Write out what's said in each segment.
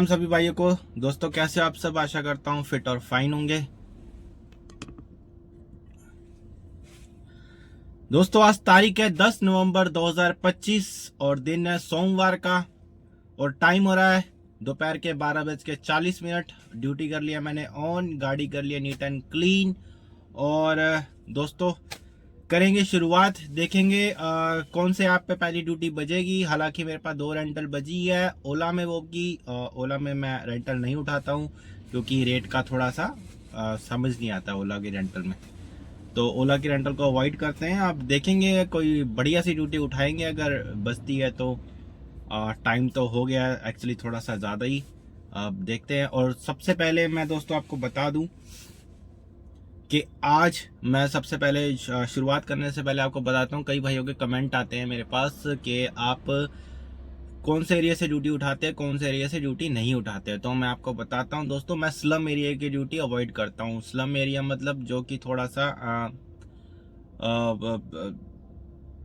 हम सभी भाइयों को दोस्तों कैसे आप सब, आशा करता हूँ फिट और फाइन होंगे। दोस्तों आज तारीख है 10 नवंबर 2025 और दिन है सोमवार का और टाइम हो रहा है दोपहर के 12:40। ड्यूटी कर लिया मैंने ऑन, गाड़ी कर लिया नीट एंड क्लीन। और दोस्तों करेंगे शुरुआत, देखेंगे कौन से ऐप पे पहली ड्यूटी बजेगी। हालांकि मेरे पास 2 रेंटल बजी है, ओला में वो की ओला में मैं रेंटल नहीं उठाता हूँ क्योंकि रेट का थोड़ा सा समझ नहीं आता ओला की रेंटल में, तो ओला की रेंटल को अवॉइड करते हैं। आप देखेंगे कोई बढ़िया सी ड्यूटी उठाएंगे अगर बचती है तो। टाइम तो हो गया एक्चुअली थोड़ा सा ज़्यादा ही, अब देखते हैं। और सबसे पहले मैं दोस्तों आपको बता दूं कि आज मैं सबसे पहले शुरुआत करने से पहले आपको बताता हूँ, कई भाइयों के कमेंट आते हैं मेरे पास कि आप कौन से एरिया से ड्यूटी उठाते हैं, कौन से एरिया से ड्यूटी नहीं उठाते हैं। तो मैं आपको बताता हूँ दोस्तों, मैं स्लम एरिया की ड्यूटी अवॉइड करता हूँ। स्लम एरिया मतलब जो कि थोड़ा सा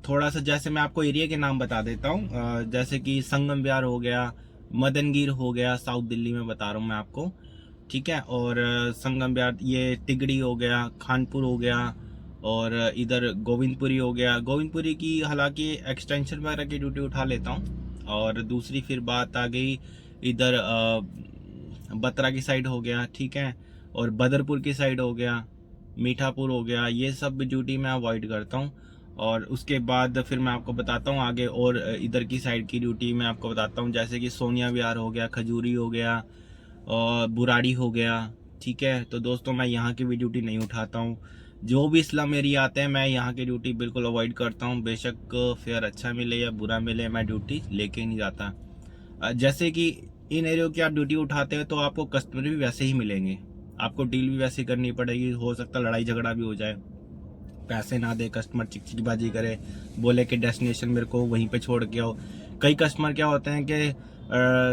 थोड़ा सा, जैसे मैं आपको एरिया के नाम बता देता हूँ, जैसे कि संगम विहार हो गया, मदनगीर हो गया, साउथ दिल्ली में बता रहा हूँ मैं आपको, ठीक है। और संगम विहार, ये तिगड़ी हो गया, खानपुर हो गया, और इधर गोविंदपुरी हो गया। गोविंदपुरी की हालांकि एक्सटेंशन वगैरह की ड्यूटी उठा लेता हूँ। और दूसरी फिर बात आ गई इधर बत्रा की साइड हो गया, ठीक है। और बदरपुर की साइड हो गया, मीठापुर हो गया, ये सब ड्यूटी मैं अवॉइड करता हूँ। और उसके बाद फिर मैं आपको बताता हूँ आगे, और इधर की साइड की ड्यूटी मैं आपको बताता हूँ, जैसे कि सोनिया विहार हो गया, खजूरी हो गया और बुराड़ी हो गया, ठीक है। तो दोस्तों मैं यहाँ की भी ड्यूटी नहीं उठाता हूँ। जो भी स्लम एरिया आते हैं मैं यहाँ की ड्यूटी बिल्कुल अवॉइड करता हूँ। बेशक फेयर अच्छा मिले या बुरा मिले, मैं ड्यूटी लेके नहीं जाता। जैसे कि इन एरियो की आप ड्यूटी उठाते हैं तो आपको कस्टमर भी वैसे ही मिलेंगे, आपको डील भी वैसे करनी पड़ेगी। हो सकता है लड़ाई झगड़ा भी हो जाए, पैसे ना दे कस्टमर, चिकचिकीबाजी करे, बोले कि डेस्टिनेशन मेरे को वहीं पे छोड़ के आओ। कई कस्टमर क्या होते हैं कि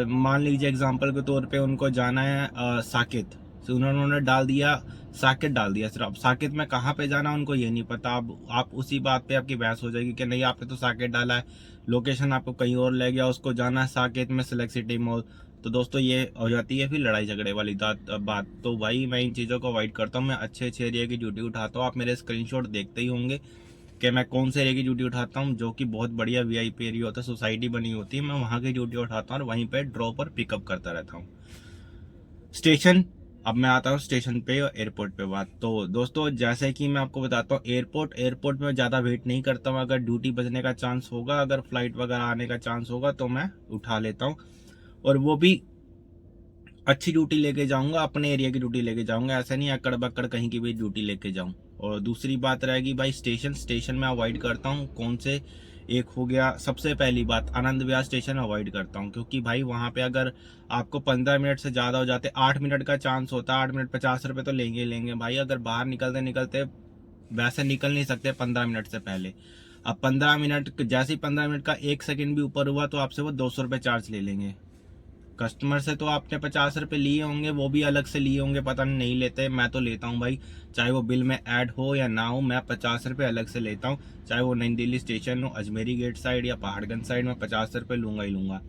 मान लीजिए एग्जांपल के तौर पे उनको जाना है साकेत, तो उन्होंने डाल दिया साकेत, डाल दिया सिर्फ। साकेत में कहाँ पे जाना उनको ये नहीं पता। अब आप उसी बात पे आपकी बहस हो जाएगी कि नहीं आपने तो साकेत डाला है, लोकेशन आपको कहीं और ले गया, उसको जाना है साकेत में सिलेक्ट सिटी मॉल। तो दोस्तों ये हो जाती है फिर लड़ाई झगड़े वाली बात। तो भाई मैं इन चीज़ों को अवॉइड करता हूँ, मैं अच्छे अच्छे एरिया की ड्यूटी उठाता हूँ। आप मेरे स्क्रीनशॉट देखते ही होंगे कि मैं कौन से एरिया की ड्यूटी उठाता हूँ, जो कि बहुत बढ़िया वीआईपी एरिया होता है, सोसाइटी बनी होती है, मैं वहाँ की ड्यूटी उठाता हूँ और वहीं पे ड्रॉप और पिकअप करता रहता हूँ। स्टेशन, अब मैं आता हूँ स्टेशन पे और एयरपोर्ट पे बात। तो दोस्तों जैसे कि मैं आपको बताता हूँ, एयरपोर्ट में ज़्यादा वेट नहीं करता हूँ। अगर ड्यूटी बचने का चांस होगा, अगर फ्लाइट वगैरह आने का चांस होगा तो मैं उठा लेता हूँ, और वो भी अच्छी ड्यूटी लेके जाऊंगा, अपने एरिया की ड्यूटी लेके जाऊंगा, ऐसा नहीं अकड़ बकड़ कहीं की भी ड्यूटी लेके जाऊं। और दूसरी बात रहेगी भाई स्टेशन में अवॉइड करता हूं। कौन से, एक हो गया सबसे पहली बात, आनंद विहार स्टेशन अवॉइड करता हूं, क्योंकि भाई वहां पे अगर आपको 15 मिनट से ज़्यादा हो जाते, 8 मिनट का चांस होता है, 8 मिनट 50 रुपये तो लेंगे भाई। अगर बाहर निकलते निकलते वैसे निकल नहीं सकते 15 मिनट से पहले, अब 15 मिनट, जैसे ही 15 मिनट का 1 सेकंड भी ऊपर हुआ तो आपसे वो 200 रुपये चार्ज ले लेंगे। कस्टमर से तो आपने 50 रुपये लिए होंगे, वो भी अलग से लिए होंगे, पता नहीं लेते, मैं तो लेता हूँ भाई। चाहे वो बिल में ऐड हो या ना हो, मैं 50 रुपये अलग से लेता हूँ। चाहे वो नई दिल्ली स्टेशन हो, अजमेरी गेट साइड या पहाड़गंज साइड, में 50 रुपये लूंगा ही लूंगा।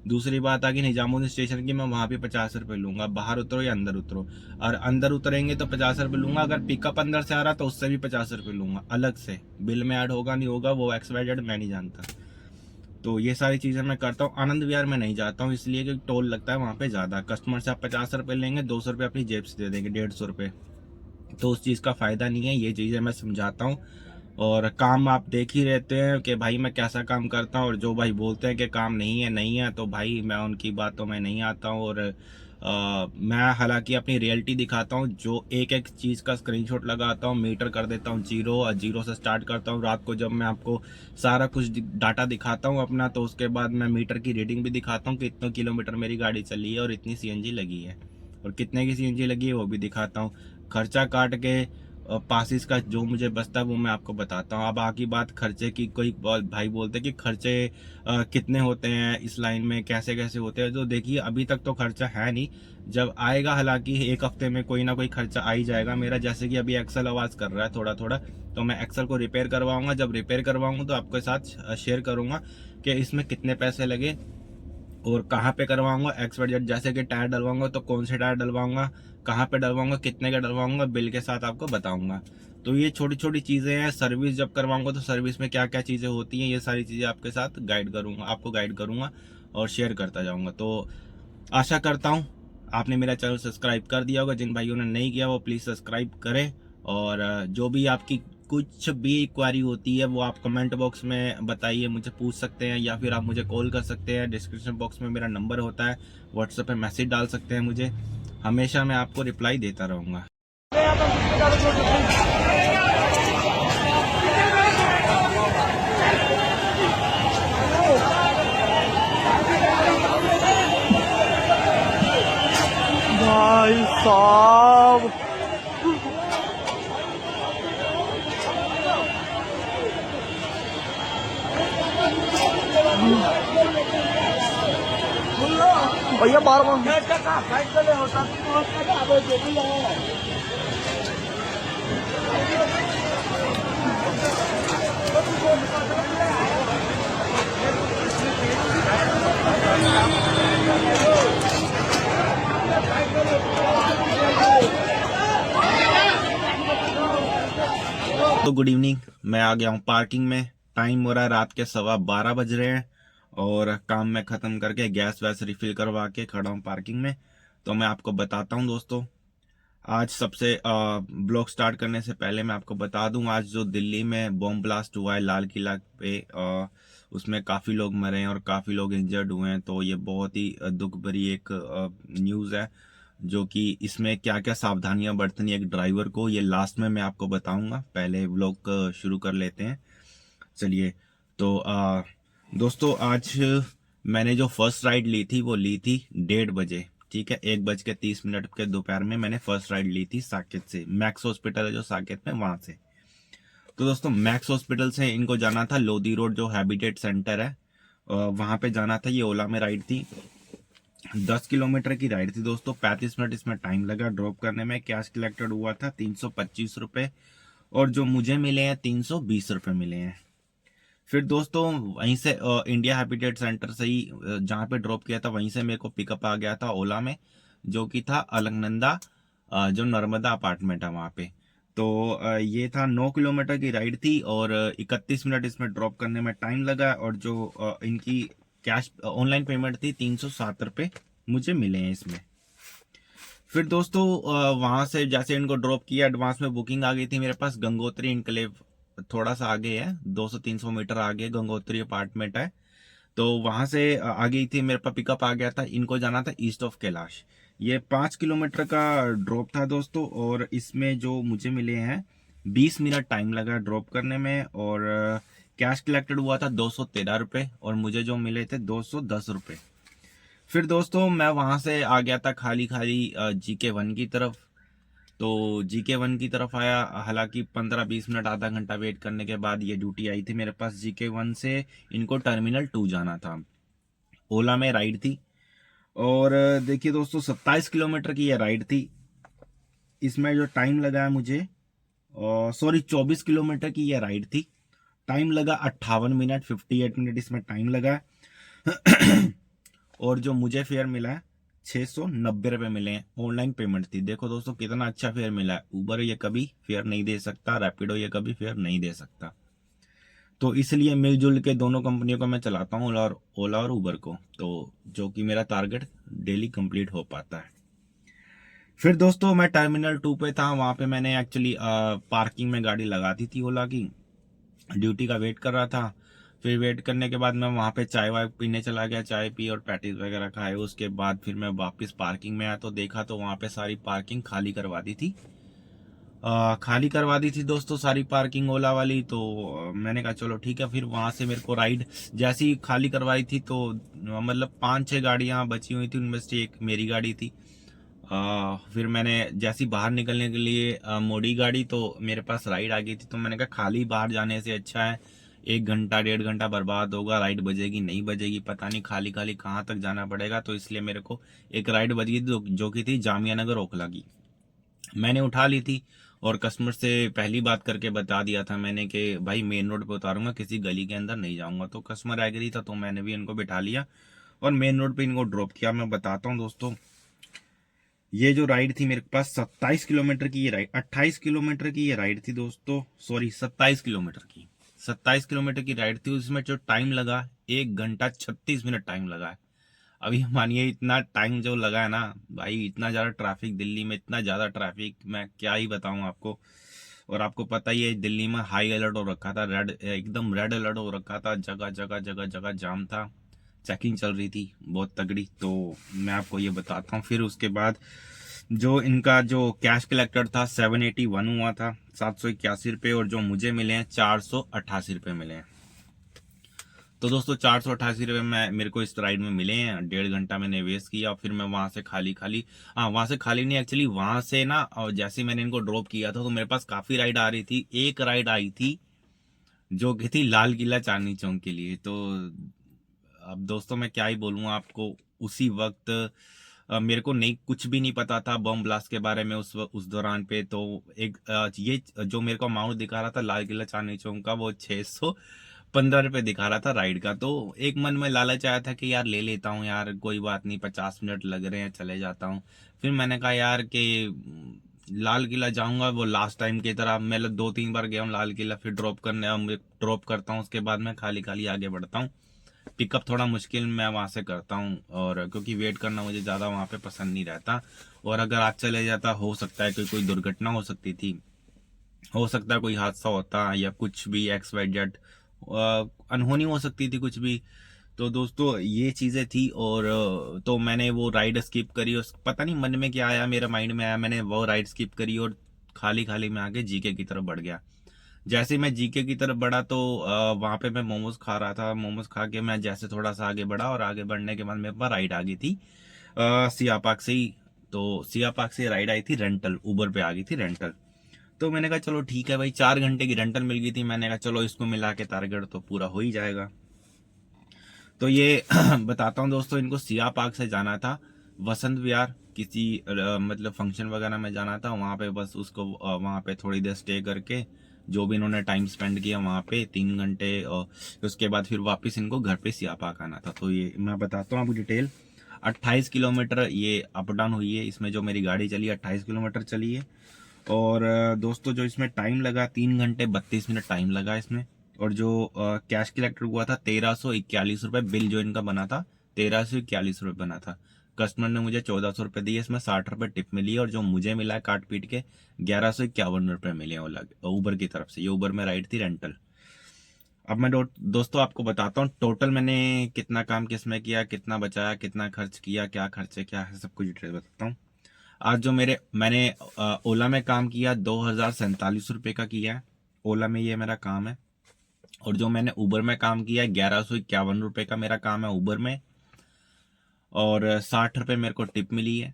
दूसरी बात आ गई निजामुद्दीन स्टेशन की, मैं वहाँ पे 50 रुपये लूंगा, बाहर उतरो या अंदर उतरो। और अंदर उतरेंगे तो 50 रुपये लूंगा, अगर पिकअप अंदर से आ रहा तो उससे भी 50 रुपये लूंगा अलग से। बिल में ऐड होगा नहीं होगा वो XYZ मैं नहीं जानता। तो ये सारी चीज़ें मैं करता हूँ। आनंद विहार में नहीं जाता हूँ इसलिए कि टोल लगता है वहाँ पे ज़्यादा। कस्टमर से आप 50 रुपये लेंगे, 200 रुपये अपनी जेब से दे देंगे, 150 रुपये, तो उस चीज़ का फ़ायदा नहीं है। ये चीज़ें मैं समझाता हूँ। और काम आप देख ही रहते हैं कि भाई मैं कैसा काम करता हूँ, और जो भाई बोलते हैं कि काम नहीं है तो भाई मैं उनकी बातों में नहीं आता हूँ। और मैं हालांकि अपनी रियलिटी दिखाता हूँ, जो एक एक चीज़ का स्क्रीनशॉट लगाता हूँ, मीटर कर देता हूँ जीरो, और जीरो से स्टार्ट करता हूँ। रात को जब मैं आपको सारा कुछ डाटा दिखाता हूँ अपना, तो उसके बाद मैं मीटर की रीडिंग भी दिखाता हूँ कि इतने किलोमीटर मेरी गाड़ी चली है और इतनी CNG लगी है, और कितने की CNG लगी है वो भी दिखाता हूँ। खर्चा काट के पासिस का जो मुझे बचता है वो मैं आपको बताता हूँ। अब आगे बात खर्चे की, कोई भाई बोलते हैं कि खर्चे कितने होते हैं इस लाइन में, कैसे कैसे होते हैं। तो देखिए अभी तक तो खर्चा है नहीं, जब आएगा हालांकि एक हफ्ते में कोई ना कोई खर्चा आ ही जाएगा मेरा। जैसे कि अभी एक्सल आवाज़ कर रहा है थोड़ा थोड़ा, तो मैं एक्सल को रिपेयर करवाऊंगा। जब रिपेयर करवाऊंगा तो आपके साथ शेयर करूंगा कि इसमें कितने पैसे लगे, और कहाँ पे करवाऊंगा XYZ, जैसे कि टायर डलवाऊंगा तो कौन से टायर डलवाऊंगा, कहाँ पे डलवाऊंगा, कितने का डलवाऊंगा, बिल के साथ आपको बताऊंगा। तो ये छोटी छोटी चीज़ें हैं। सर्विस जब करवाऊंगा तो सर्विस में क्या क्या चीज़ें होती हैं, ये सारी चीज़ें आपके साथ गाइड करूंगा, आपको गाइड करूंगा और शेयर करता जाऊंगा। तो आशा करता हूँ आपने मेरा चैनल सब्सक्राइब कर दिया होगा। जिन भाइयों ने नहीं किया वो प्लीज़ सब्सक्राइब करें। और जो भी आपकी कुछ भी क्वारी होती है वो आप कमेंट बॉक्स में बताइए, मुझे पूछ सकते हैं या फिर आप मुझे कॉल कर सकते हैं। डिस्क्रिप्शन बॉक्स में मेरा नंबर होता है, व्हाट्सएप पे मैसेज डाल सकते हैं मुझे, हमेशा मैं आपको रिप्लाई देता रहूँगा। भाई साहब भैया बार बार तो गुड इवनिंग, मैं आ गया हूँ पार्किंग में। टाइम हो रहा है रात के 12:15 बज रहे हैं और काम में ख़त्म करके गैस वैस रिफिल करवा के खड़ा हूँ पार्किंग में। तो मैं आपको बताता हूँ दोस्तों, आज सबसे ब्लॉग स्टार्ट करने से पहले मैं आपको बता दूं, आज जो दिल्ली में बॉम्ब ब्लास्ट हुआ है लाल किला पे, उसमें काफ़ी लोग मरे हैं और काफ़ी लोग इंजर्ड हुए हैं। तो ये बहुत ही दुख भरी एक न्यूज़ है, जो कि इसमें क्या क्या सावधानियां बरतनी है एक ड्राइवर को, ये लास्ट में मैं आपको बताऊंगा। पहले व्लॉग शुरू कर लेते हैं, चलिए। तो दोस्तों, आज मैंने जो फर्स्ट राइड ली थी वो ली थी 1:30 बजे, ठीक है। 1:30 के दोपहर में मैंने फर्स्ट राइड ली थी साकेत से। मैक्स हॉस्पिटल है जो साकेत में, वहां से। तो दोस्तों, मैक्स हॉस्पिटल से इनको जाना था लोधी रोड, जो हैबिटेट सेंटर है, वहां पे जाना था। ये ओला में राइड थी, 10 किलोमीटर की राइड थी दोस्तों। 35 मिनट इसमें टाइम लगा ड्रॉप करने में। कैश कलेक्टेड हुआ था 325 रुपये और जो मुझे मिले हैं 320 रुपये मिले हैं। फिर दोस्तों वहीं से इंडिया हैबिटेट सेंटर से ही जहाँ पे ड्रॉप किया था वहीं से मेरे को पिकअप आ गया था ओला में, जो कि था अलकनंदा, जो नर्मदा अपार्टमेंट है वहाँ पे। तो ये था 9 किलोमीटर की राइड थी और 31 मिनट इसमें ड्रॉप करने में टाइम लगा। और जो इनकी कैश ऑनलाइन पेमेंट थी 307 रुपये मुझे मिले हैं इसमें। फिर दोस्तों वहां से जैसे इनको ड्रॉप किया, एडवांस में बुकिंग आ गई थी मेरे पास। गंगोत्री इनक्लेव थोड़ा सा आगे है, 200-300 मीटर आगे गंगोत्री अपार्टमेंट है। तो वहां से आ गई थी, मेरे पास पिकअप आ गया था। इनको जाना था ईस्ट ऑफ कैलाश। ये 5 किलोमीटर का ड्रॉप था दोस्तों और इसमें जो मुझे मिले हैं 20 मिनट टाइम लगा ड्रॉप करने में। और कैश कलेक्टेड हुआ था 213 रुपये और मुझे जो मिले थे 210 रुपये। फिर दोस्तों मैं वहां से आ गया था खाली खाली GK1 की तरफ। तो GK1 की तरफ आया, हालांकि 15-20 मिनट आधा घंटा वेट करने के बाद ये ड्यूटी आई थी मेरे पास। GK1 से इनको टर्मिनल 2 जाना था, ओला में राइड थी। और देखिए दोस्तों, 27 किलोमीटर की ये राइड थी। इसमें जो टाइम लगा है मुझे, सॉरी 24 किलोमीटर की ये राइड थी, टाइम लगा 58 मिनट, 58 मिनट इसमें टाइम लगा। और जो मुझे फेयर मिला है 690 रुपये मिले हैं, ऑनलाइन पेमेंट थी। देखो दोस्तों कितना अच्छा फेयर मिला है। उबर ये कभी फेयर नहीं दे सकता, रैपिडो ये कभी फेयर नहीं दे सकता। तो इसलिए मिलजुल के दोनों कंपनियों को मैं चलाता हूँ, ओला और उबर को, तो जो कि मेरा टारगेट डेली कंप्लीट हो पाता है। फिर दोस्तों मैं टर्मिनल 2 पे था, वहाँ पे मैंने एक्चुअली पार्किंग में गाड़ी लगा दी थी ओला की, ड्यूटी का वेट कर रहा था। फिर वेट करने के बाद मैं वहाँ पे चाय वाय पीने चला गया, चाय पी और पैटीज वगैरह खाए। उसके बाद फिर मैं वापस पार्किंग में आया तो देखा तो वहाँ पे सारी पार्किंग खाली करवा दी थी। खाली करवा दी थी दोस्तों सारी पार्किंग ओला वाली। तो मैंने कहा चलो ठीक है। फिर वहाँ से मेरे को राइड जैसी ही खाली करवाई थी तो मतलब 5-6 गाड़ियाँ बची हुई थी, उनमें से एक मेरी गाड़ी थी। फिर मैंने जैसी बाहर निकलने के लिए मोड़ी गाड़ी, तो मेरे पास राइड आ गई थी। तो मैंने कहा खाली बाहर जाने से अच्छा है 1 घंटा 1.5 घंटा बर्बाद होगा, राइड बजेगी नहीं बजेगी पता नहीं, खाली खाली कहाँ तक जाना पड़ेगा। तो इसलिए मेरे को एक राइड बज गई जो कि थी जामिया नगर ओखला की, मैंने उठा ली थी। और कस्टमर से पहली बात करके बता दिया था मैंने कि भाई मेन रोड पे उतारूंगा, किसी गली के अंदर नहीं जाऊंगा। तो कस्टमर एग्री था तो मैंने भी इनको बिठा लिया और मेन रोड पे इनको ड्रॉप किया। मैं बताता हूँ दोस्तों, ये जो राइड थी मेरे पास 27 किलोमीटर की, ये राइड 28 किलोमीटर की ये राइड थी दोस्तों, सॉरी 27 किलोमीटर की, 27 किलोमीटर की राइड थी। उसमें जो टाइम लगा 1 घंटा 36 मिनट टाइम लगा है। अभी मानिए इतना टाइम जो लगा है ना भाई, इतना ज़्यादा ट्रैफिक दिल्ली में, इतना ज़्यादा ट्रैफिक, मैं क्या ही बताऊँ आपको। और आपको पता ही है दिल्ली में हाई अलर्ट हो रखा था, रेड एकदम रेड अलर्ट हो रखा था, जगह जगह जगह जगह जाम था, चेकिंग चल रही थी बहुत तगड़ी। तो मैं आपको ये बताता हूँ। फिर उसके बाद जो इनका जो कैश कलेक्टर था 781 हुआ था, 781 रुपये, और जो मुझे मिले हैं 488 रुपये मिले हैं। तो दोस्तों 488 रुपये में मेरे को इस राइड में मिले हैं। 1.5 घंटा मैंने वेस्ट किया, फिर मैं वहां से खाली खाली, हाँ वहां से खाली नहीं, एक्चुअली वहां से ना, और जैसे मैंने इनको ड्रॉप किया था तो मेरे पास काफी राइड आ रही थी। एक राइड आई थी जो कि थी लाल किला चांदनी चौक के लिए। तो अब दोस्तों मैं क्या ही बोलूँ आपको, उसी वक्त मेरे को नहीं, कुछ भी नहीं पता था बम ब्लास्ट के बारे में उस दौरान पे। तो एक ये जो मेरे को अमाउंट दिखा रहा था लाल किला चांदनी चौक का, वो 615 रुपये दिखा रहा था राइड का। तो एक मन में लालच आया था कि यार ले लेता हूँ यार, कोई बात नहीं, 50 मिनट लग रहे हैं, चले जाता हूँ। फिर मैंने कहा यार कि लाल किला जाऊंगा वो लास्ट टाइम की तरह, मैं 2-3 बार गया हूँ लाल किला, फिर ड्रॉप करता हूँ, उसके बाद मैं खाली खाली आगे बढ़ता हूँ। पिकअप थोड़ा मुश्किल मैं वहां से करता हूँ, और क्योंकि वेट करना मुझे ज़्यादा वहां पे पसंद नहीं रहता। और अगर आज चले जाता, हो सकता है कि कोई दुर्घटना हो सकती थी, हो सकता है कोई हादसा होता, या कुछ भी एक्स वाई जेड अनहोनी हो सकती थी कुछ भी। तो दोस्तों ये चीज़ें थी। और तो मैंने वो राइड स्किप करी, और पता नहीं मन में क्या आया, मेरे माइंड में आया, मैंने वो राइड स्किप करी और खाली खाली में आगे जीके की तरफ बढ़ गया। जैसे मैं जीके की तरफ बढ़ा तो वहां पे मैं मोमोज खा रहा था, मोमोज खा के मैं जैसे थोड़ा सा आगे बढ़ा, और आगे बढ़ने के बाद मेरे पास राइड आ गई थी सिया पार्क से ही। तो सिया पार्क से राइड आई थी रेंटल, उबर पे आ गई थी रेंटल। तो मैंने कहा चलो ठीक है भाई, 4 घंटे की रेंटल मिल गई थी, मैंने कहा चलो इसको मिला के टारगेट तो पूरा हो ही जाएगा। तो ये बताता हूँ दोस्तों, इनको सिया पार्क से जाना था वसंत विहार, किसी मतलब फंक्शन वगैरह में जाना था। वहाँ पे बस उसको वहाँ पे थोड़ी देर स्टे करके, जो भी इन्होंने टाइम स्पेंड किया वहाँ पे 3 घंटे, और उसके बाद फिर वापस इनको घर पे सिया पार्क आना था। तो ये मैं बताता हूँ आपको डिटेल। 28 किलोमीटर ये अप डाउन हुई है, इसमें जो मेरी गाड़ी चली 28 किलोमीटर चली है। और दोस्तों जो इसमें टाइम लगा 3 घंटे 32 मिनट टाइम लगा इसमें। और जो कैश कलेक्टर हुआ था 1341 रुपये, बिल जो इनका बना था 1341 रुपये बना था। कस्टमर ने मुझे 1400 रुपये दिए, इसमें 60 रुपये टिप मिली है, और जो मुझे मिला है काट पीट के 1151 रुपये मिले हैं ओला उबर की तरफ से। ये उबर में राइड थी रेंटल। अब मैं दोस्तों आपको बताता हूँ टोटल मैंने कितना काम किसमें किया, कितना बचाया, कितना खर्च किया, क्या खर्चे क्या है, सब कुछ डिटेल बताता हूँ। आज जो मैंने ओला में काम किया 2047 रुपये का किया है, ओला में ये मेरा काम है। और जो मैंने उबर में काम किया 1151 रुपये का मेरा काम है उबर में, और 60 रुपये मेरे को टिप मिली है।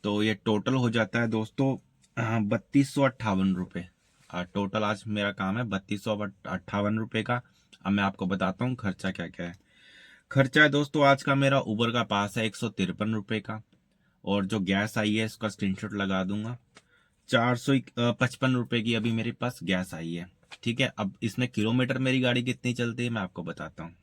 तो ये टोटल हो जाता है दोस्तों 3258 रुपये। टोटल आज मेरा काम है 3258 रुपये का। अब मैं आपको बताता हूँ खर्चा क्या क्या है। खर्चा है दोस्तों आज का मेरा उबर का पास है 153 रुपये का, और जो गैस आई है इसका स्क्रीनशॉट लगा दूंगा, 455 रुपये की अभी मेरे पास गैस आई है। ठीक है, अब इसमें किलोमीटर मेरी गाड़ी कितनी चलती है मैं आपको बताता हूँ।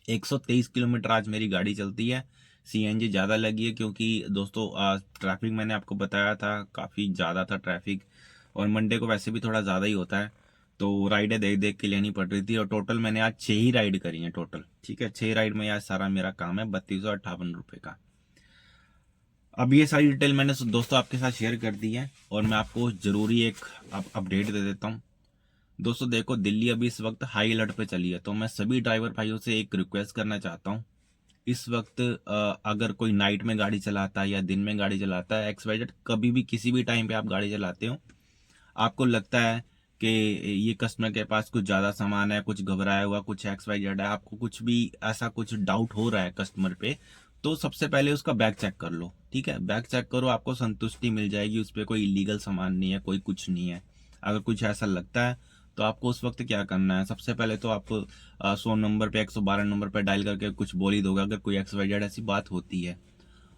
123 किलोमीटर आज मेरी गाड़ी चलती है। सीएनजी ज़्यादा लगी है क्योंकि दोस्तों ट्रैफिक मैंने आपको बताया था, काफ़ी ज़्यादा था ट्रैफिक, और मंडे को वैसे भी थोड़ा ज़्यादा ही होता है। तो राइडें देख देख के लेनी पड़ रही थी, और टोटल मैंने आज 6 ही राइड करी हैं टोटल। ठीक है, 6 राइड में आज सारा मेरा काम है 3258 रुपये का। अब ये सारी डिटेल मैंने दोस्तों आपके साथ शेयर कर दी है, और मैं आपको ज़रूरी एक अपडेट दे देता हूँ। दोस्तों देखो, दिल्ली अभी इस वक्त हाई अलर्ट पे चली है, तो मैं सभी ड्राइवर भाइयों से एक रिक्वेस्ट करना चाहता हूँ। इस वक्त अगर कोई नाइट में गाड़ी चलाता है या दिन में गाड़ी चलाता है, एक्स वाई जेड, कभी भी किसी भी टाइम पे आप गाड़ी चलाते हो, आपको लगता है कि ये कस्टमर के पास कुछ ज़्यादा सामान है, कुछ घबराया हुआ, कुछ एक्स वाई जेड है, आपको कुछ भी ऐसा कुछ डाउट हो रहा है कस्टमर पे, तो सबसे पहले उसका बैग चेक कर लो। ठीक है, बैग चेक करो, आपको संतुष्टि मिल जाएगी, उस पर कोई इलीगल सामान नहीं है, कोई कुछ नहीं है। अगर कुछ ऐसा लगता है तो आपको उस वक्त क्या करना है, सबसे पहले तो आप 100 नंबर पे 112 नंबर पे डायल करके कुछ बोल ही दोगे अगर कोई एक्स वाई जेड ऐसी बात होती है।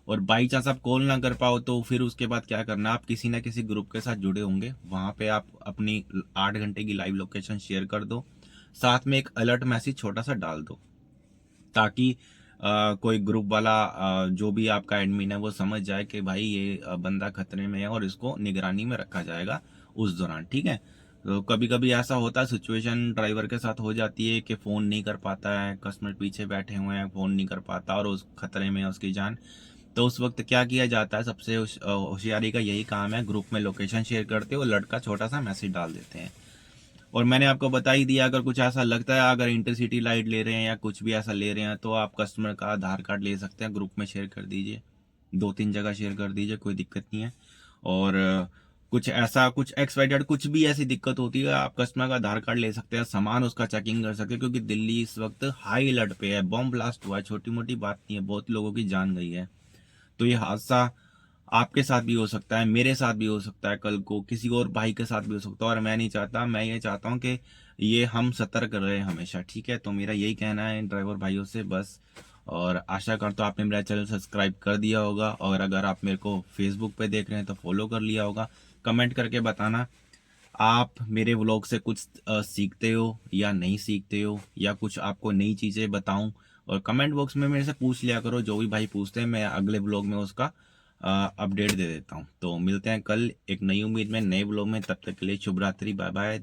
और बाई चांस आप कॉल ना कर पाओ तो फिर उसके बाद क्या करना, आप किसी ना किसी ग्रुप के साथ जुड़े होंगे, वहां पे आप अपनी 8 घंटे की लाइव लोकेशन शेयर कर दो, साथ में एक अलर्ट मैसेज छोटा सा डाल दो, ताकि कोई ग्रुप वाला जो भी आपका एडमिन है वो समझ जाए कि भाई ये बंदा खतरे में है और इसको निगरानी में रखा जाएगा उस दौरान, ठीक है। तो कभी कभी ऐसा होता है, सिचुएशन ड्राइवर के साथ हो जाती है कि फ़ोन नहीं कर पाता है, कस्टमर पीछे बैठे हुए हैं, फ़ोन नहीं कर पाता और उस खतरे में है उसकी जान। तो उस वक्त क्या किया जाता है, सबसे होशियारी का यही काम है, ग्रुप में लोकेशन शेयर करते हो, लड़का छोटा सा मैसेज डाल देते हैं। और मैंने आपको बता ही दिया, अगर कुछ ऐसा लगता है, अगर इंटरसिटी लाइट ले रहे हैं या कुछ भी ऐसा ले रहे हैं, तो आप कस्टमर का आधार कार्ड ले सकते हैं, ग्रुप में शेयर कर दीजिए, 2-3 जगह शेयर कर दीजिए, कोई दिक्कत नहीं है। और कुछ ऐसा, कुछ एक्सवाइटेड कुछ भी ऐसी दिक्कत होती है, आप कस्टमर का आधार कार्ड ले सकते हैं, सामान उसका चेकिंग कर सकते हैं, क्योंकि दिल्ली इस वक्त हाई अलर्ट पे है, बॉम्ब ब्लास्ट हुआ है, छोटी मोटी बात नहीं है, बहुत लोगों की जान गई है। तो ये हादसा आपके साथ भी हो सकता है, मेरे साथ भी हो सकता है, कल को किसी और भाई के साथ भी हो सकता है, और मैं नहीं चाहता। मैं ये चाहता हूँ कि ये हम सतर्क रहे हमेशा, ठीक है। तो मेरा यही कहना है ड्राइवर भाइयों से बस। और आशा करता हूँ आपने मेरा चैनल सब्सक्राइब कर दिया होगा, और अगर आप मेरे को फेसबुक पे देख रहे हैं तो फॉलो कर लिया होगा। कमेंट करके बताना आप मेरे व्लॉग से कुछ सीखते हो या नहीं सीखते हो, या कुछ आपको नई चीज़ें बताऊं। और कमेंट बॉक्स में मेरे से पूछ लिया करो, जो भी भाई पूछते हैं मैं अगले व्लॉग में उसका अपडेट दे देता हूं। तो मिलते हैं कल एक नई उम्मीद में, नए व्लॉग में। तब तक के लिए शुभ रात्रि, बाय बाय।